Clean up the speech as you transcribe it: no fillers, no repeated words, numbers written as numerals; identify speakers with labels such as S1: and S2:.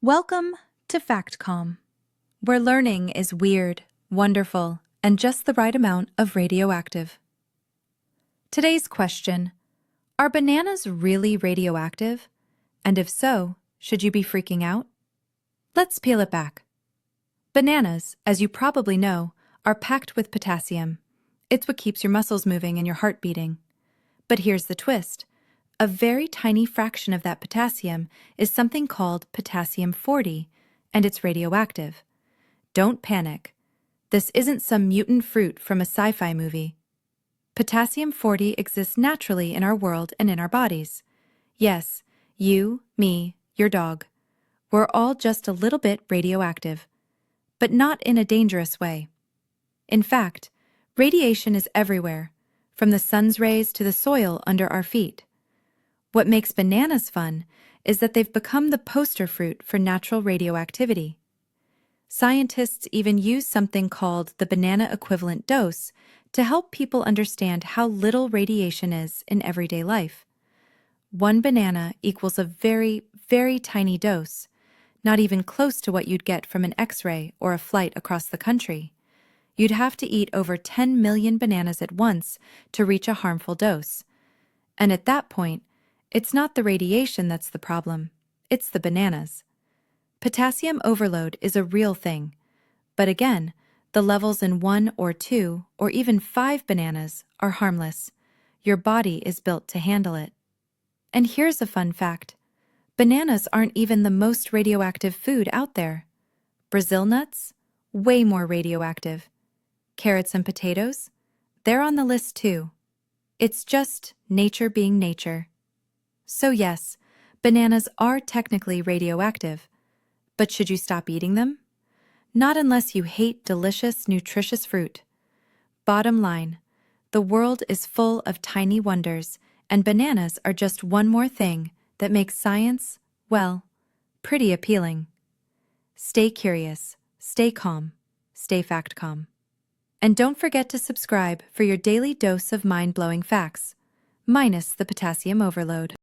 S1: Welcome to FactCalm, where learning is weird, wonderful, and just the right amount of radioactive. Today's question: are bananas really radioactive? And if so, should you be freaking out? Let's peel it back. Bananas, as you probably know, are packed with potassium. It's what keeps your muscles moving and your heart beating. But here's the twist. A very tiny fraction of that potassium is something called potassium 40, and it's radioactive. Don't panic. This isn't some mutant fruit from a sci-fi movie. Potassium 40 exists naturally in our world and in our bodies. Yes, you, me, your dog. We're all just a little bit radioactive, but not in a dangerous way. In fact, radiation is everywhere, from the sun's rays to the soil under our feet. What makes bananas fun is that they've become the poster fruit for natural radioactivity. Scientists even use something called the banana equivalent dose to help people understand how little radiation is in everyday life. One banana equals a very, very tiny dose, not even close to what you'd get from an X-ray or a flight across the country. You'd have to eat over 10 million bananas at once to reach a harmful dose. And at that point, it's not the radiation that's the problem, it's the bananas. Potassium overload is a real thing, but again, the levels in 1 or 2 or even 5 bananas are harmless. Your body is built to handle it. And here's a fun fact. Bananas aren't even the most radioactive food out there. Brazil nuts? Way more radioactive. Carrots and potatoes? They're on the list too. It's just nature being nature. So yes, bananas are technically radioactive. But should you stop eating them? Not unless you hate delicious, nutritious fruit. Bottom line, the world is full of tiny wonders, and bananas are just one more thing that makes science, well, pretty appealing. Stay curious, stay calm, stay FactCalm. And don't forget to subscribe for your daily dose of mind-blowing facts, minus the potassium overload.